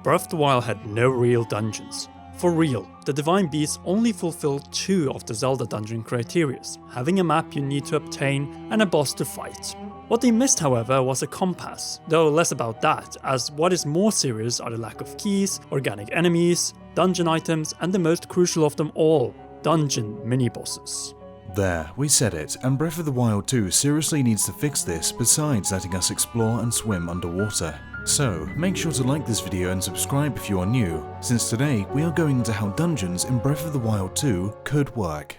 Breath of the Wild had no real dungeons. For real, the Divine Beasts only fulfill 2 of the Zelda dungeon criteria, having a map you need to obtain and a boss to fight. What they missed, however, was a compass, though less about that, as what is more serious are the lack of keys, organic enemies, dungeon items, and the most crucial of them all, dungeon mini-bosses. There, we said it, and Breath of the Wild 2 seriously needs to fix this besides letting us explore and swim underwater. So, make sure to like this video and subscribe if you are new, since today we are going into how dungeons in Breath of the Wild 2 could work.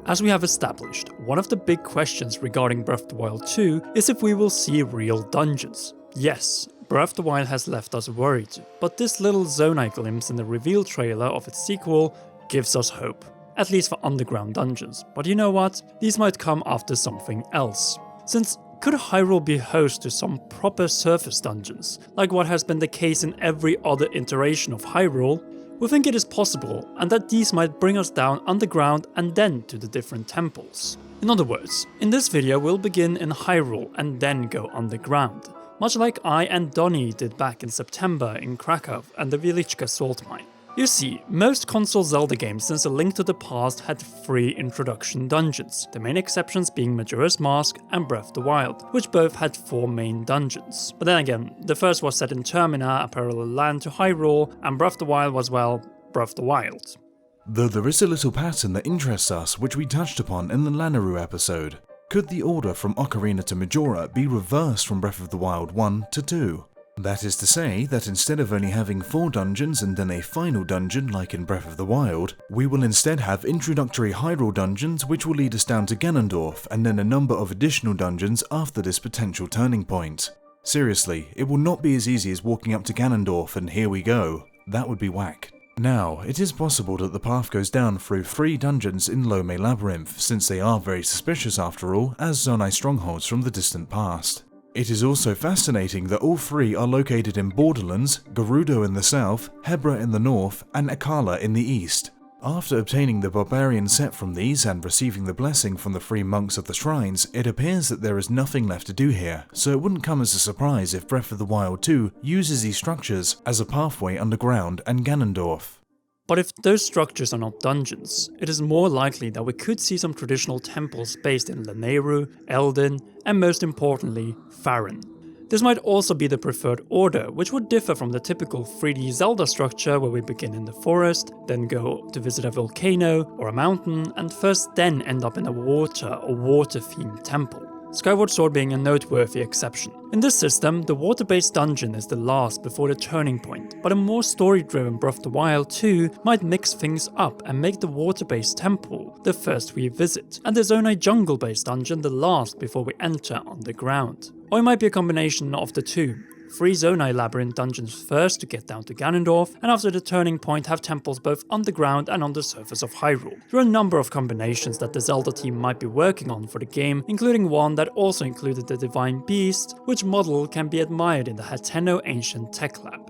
As we have established, one of the big questions regarding Breath of the Wild 2 is if we will see real dungeons. Yes, Breath of the Wild has left us worried, but this little Zonai glimpse in the reveal trailer of its sequel gives us hope. At least for underground dungeons, but you know what? These might come after something else. Since could Hyrule be host to some proper surface dungeons, like what has been the case in every other iteration of Hyrule? We think it is possible, and that these might bring us down underground and then to the different temples. In other words, in this video we'll begin in Hyrule and then go underground, much like I and Donnie did back in September in Krakow and the Wieliczka salt mine. You see, most console Zelda games since A Link to the Past had 3 introduction dungeons, the main exceptions being Majora's Mask and Breath of the Wild, which both had 4 main dungeons. But then again, the first was set in Termina, a parallel land to Hyrule, and Breath of the Wild was, well, Breath of the Wild. Though there is a little pattern that interests us which we touched upon in the Lanayru episode. Could the order from Ocarina to Majora be reversed from Breath of the Wild 1 to 2? That is to say that instead of only having 4 dungeons and then a final dungeon like in Breath of the Wild, we will instead have introductory Hyrule dungeons which will lead us down to Ganondorf and then a number of additional dungeons after this potential turning point. Seriously, it will not be as easy as walking up to Ganondorf and here we go. That would be whack. Now, it is possible that the path goes down through 3 dungeons in Lome Labyrinth, since they are very suspicious after all as Zonai strongholds from the distant past. It is also fascinating that all 3 are located in Borderlands, Gerudo in the south, Hebra in the north, and Akala in the east. After obtaining the Barbarian set from these and receiving the blessing from the 3 monks of the shrines, it appears that there is nothing left to do here, so it wouldn't come as a surprise if Breath of the Wild 2 uses these structures as a pathway underground and Ganondorf. But if those structures are not dungeons, it is more likely that we could see some traditional temples based in Lanayru, Eldin, and most importantly, Faron. This might also be the preferred order, which would differ from the typical 3D Zelda structure where we begin in the forest, then go to visit a volcano or a mountain, and first then end up in a water or water-themed temple. Skyward Sword being a noteworthy exception. In this system, the water-based dungeon is the last before the turning point, but a more story-driven Breath of the Wild 2 might mix things up and make the water-based temple the first we visit, and the Zonai jungle-based dungeon the last before we enter underground. Or it might be a combination of the 2. 3 Zonai Labyrinth dungeons first to get down to Ganondorf, and after the turning point have temples both underground and on the surface of Hyrule. There are a number of combinations that the Zelda team might be working on for the game, including one that also included the Divine Beast, which model can be admired in the Hateno Ancient Tech Lab.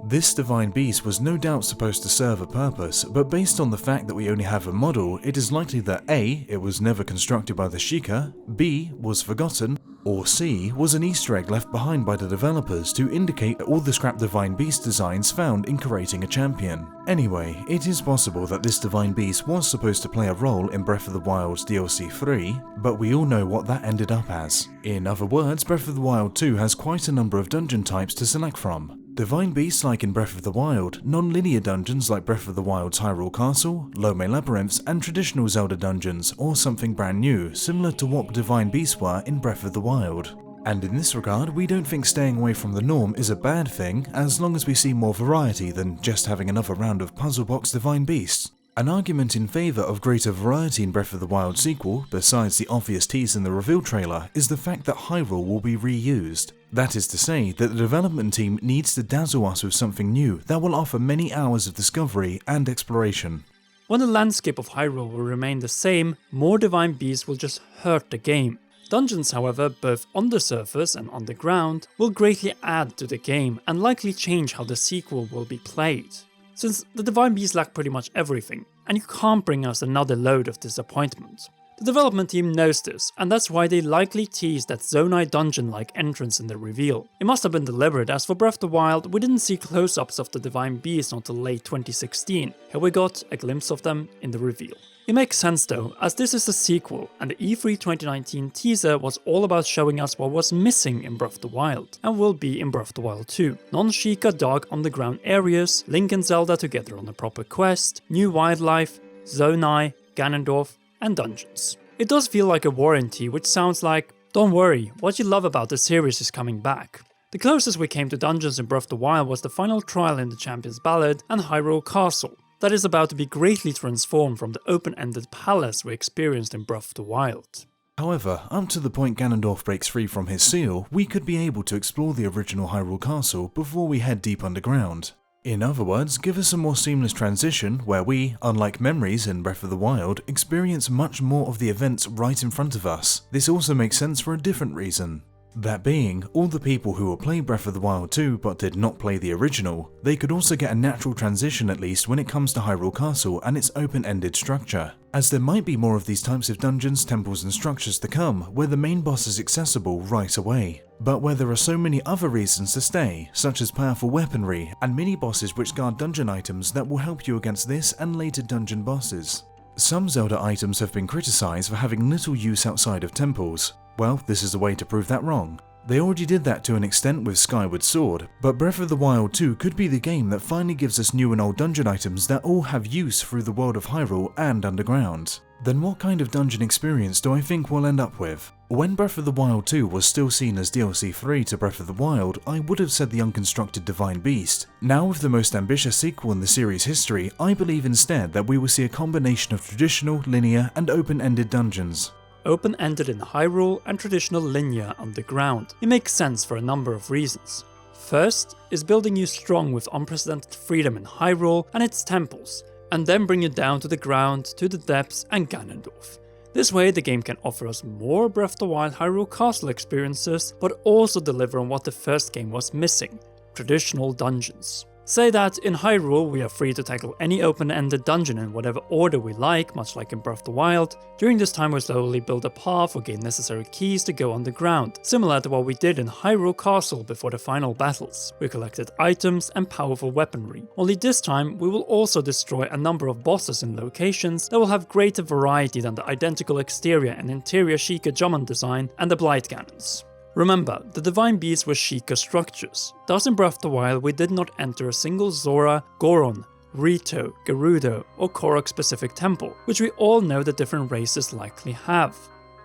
This Divine Beast was no doubt supposed to serve a purpose, but based on the fact that we only have a model, it is likely that A. It was never constructed by the Sheikah, B. Was forgotten, or C. Was an Easter egg left behind by the developers to indicate all the scrap Divine Beast designs found in creating a champion. Anyway, it is possible that this Divine Beast was supposed to play a role in Breath of the Wild's DLC 3, but we all know what that ended up as. In other words, Breath of the Wild 2 has quite a number of dungeon types to select from. Divine beasts like in Breath of the Wild, non-linear dungeons like Breath of the Wild's Hyrule Castle, Lome Labyrinths, and traditional Zelda dungeons, or something brand new, similar to what Divine beasts were in Breath of the Wild. And in this regard, we don't think staying away from the norm is a bad thing, as long as we see more variety than just having another round of puzzle box Divine beasts. An argument in favour of greater variety in Breath of the Wild sequel, besides the obvious tease in the reveal trailer, is the fact that Hyrule will be reused. That is to say that the development team needs to dazzle us with something new that will offer many hours of discovery and exploration. When the landscape of Hyrule will remain the same, more Divine Beasts will just hurt the game. Dungeons, however, both on the surface and underground, will greatly add to the game and likely change how the sequel will be played. Since the Divine Beast lack pretty much everything, and you can't bring us another load of disappointment. The development team knows this, and that's why they likely teased that Zonai dungeon-like entrance in the reveal. It must have been deliberate, as for Breath of the Wild, we didn't see close-ups of the Divine Beast until late 2016. Here we got a glimpse of them in the reveal. It makes sense though, as this is a sequel, and the E3 2019 teaser was all about showing us what was missing in Breath of the Wild, and will be in Breath of the Wild 2. Non-Sheikah dark underground areas, Link and Zelda together on a proper quest, new wildlife, Zonai, Ganondorf, and dungeons. It does feel like a warranty, which sounds like, don't worry, what you love about the series is coming back. The closest we came to dungeons in Breath of the Wild was the final trial in the Champion's Ballad and Hyrule Castle. That is about to be greatly transformed from the open-ended palace we experienced in Breath of the Wild. However, up to the point Ganondorf breaks free from his seal, we could be able to explore the original Hyrule Castle before we head deep underground. In other words, give us a more seamless transition where we, unlike memories in Breath of the Wild, experience much more of the events right in front of us. This also makes sense for a different reason. That being, all the people who will play Breath of the Wild 2 but did not play the original, they could also get a natural transition at least when it comes to Hyrule Castle and its open-ended structure, as there might be more of these types of dungeons, temples and structures to come where the main boss is accessible right away, but where there are so many other reasons to stay, such as powerful weaponry and mini-bosses which guard dungeon items that will help you against this and later dungeon bosses. Some Zelda items have been criticised for having little use outside of temples. Well, this is a way to prove that wrong. They already did that to an extent with Skyward Sword, but Breath of the Wild 2 could be the game that finally gives us new and old dungeon items that all have use through the world of Hyrule and underground. Then what kind of dungeon experience do I think we'll end up with? When Breath of the Wild 2 was still seen as DLC 3 to Breath of the Wild, I would have said the unconstructed Divine Beast. Now with the most ambitious sequel in the series' history, I believe instead that we will see a combination of traditional, linear, and open-ended dungeons. Open-ended in Hyrule and traditional linear underground. It makes sense for a number of reasons. First is building you strong with unprecedented freedom in Hyrule and its temples, and then bring you down to the ground, to the depths and Ganondorf. This way the game can offer us more Breath of the Wild Hyrule Castle experiences, but also deliver on what the first game was missing, traditional dungeons. Say that in Hyrule we are free to tackle any open-ended dungeon in whatever order we like, much like in Breath of the Wild. During this time we slowly build a path or gain necessary keys to go underground, similar to what we did in Hyrule Castle before the final battles. We collected items and powerful weaponry. Only this time we will also destroy a number of bosses in locations that will have greater variety than the identical exterior and interior Sheikah Jummon design and the Blight Cannons. Remember, the Divine Beasts were Sheikah structures. Thus in Breath of the Wild we did not enter a single Zora, Goron, Rito, Gerudo or Korok specific temple, which we all know that different races likely have,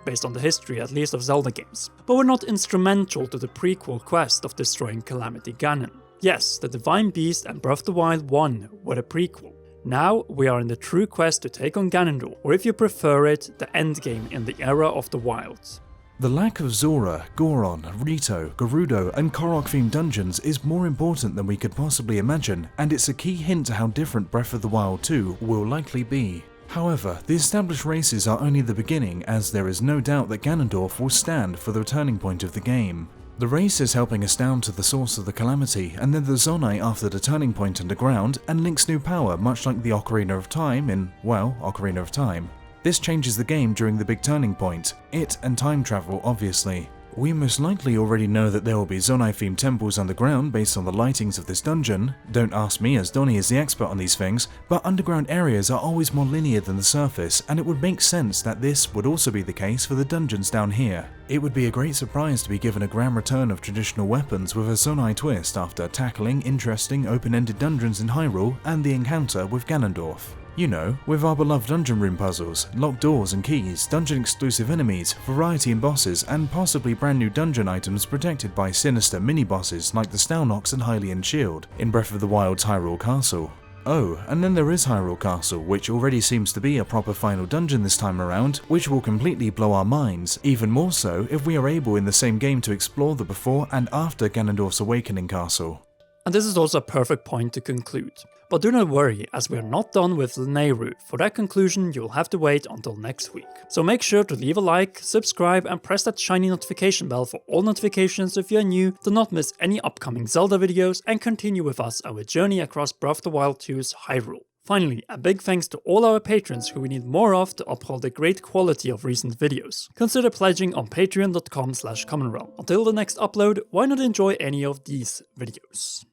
based on the history at least of Zelda games, but were not instrumental to the prequel quest of destroying Calamity Ganon. Yes, the Divine Beast and Breath of the Wild 1 were the prequel. Now we are in the true quest to take on Ganondorf, or if you prefer it, the endgame in the era of the Wilds. The lack of Zora, Goron, Rito, Gerudo and Korok-themed dungeons is more important than we could possibly imagine, and it's a key hint to how different Breath of the Wild 2 will likely be. However, the established races are only the beginning, as there is no doubt that Ganondorf will stand for the turning point of the game. The race is helping us down to the source of the calamity, and then the Zonai after the turning point underground, and Link's new power, much like the Ocarina of Time in, well, Ocarina of Time. This changes the game during the big turning point, it and time travel obviously. We most likely already know that there will be Zonai-themed temples underground based on the lightings of this dungeon. Don't ask me, as Donnie is the expert on these things, but underground areas are always more linear than the surface, and it would make sense that this would also be the case for the dungeons down here. It would be a great surprise to be given a grand return of traditional weapons with a Zonai twist after tackling interesting open-ended dungeons in Hyrule and the encounter with Ganondorf. You know, with our beloved dungeon room puzzles, locked doors and keys, dungeon-exclusive enemies, variety in bosses, and possibly brand new dungeon items protected by sinister mini-bosses like the Stalnox and Hylian Shield in Breath of the Wild's Hyrule Castle. Oh, and then there is Hyrule Castle, which already seems to be a proper final dungeon this time around, which will completely blow our minds, even more so if we are able in the same game to explore the before and after Ganondorf's Awakening Castle. And this is also a perfect point to conclude. But do not worry, as we are not done with Nehru. For that conclusion, you'll have to wait until next week. So make sure to leave a like, subscribe, and press that shiny notification bell for all notifications if you're new, to not miss any upcoming Zelda videos, and continue with us our journey across Breath of the Wild 2's Hyrule. Finally, a big thanks to all our patrons who we need more of to uphold the great quality of recent videos. Consider pledging on patreon.com/commonrealm. Until the next upload, why not enjoy any of these videos?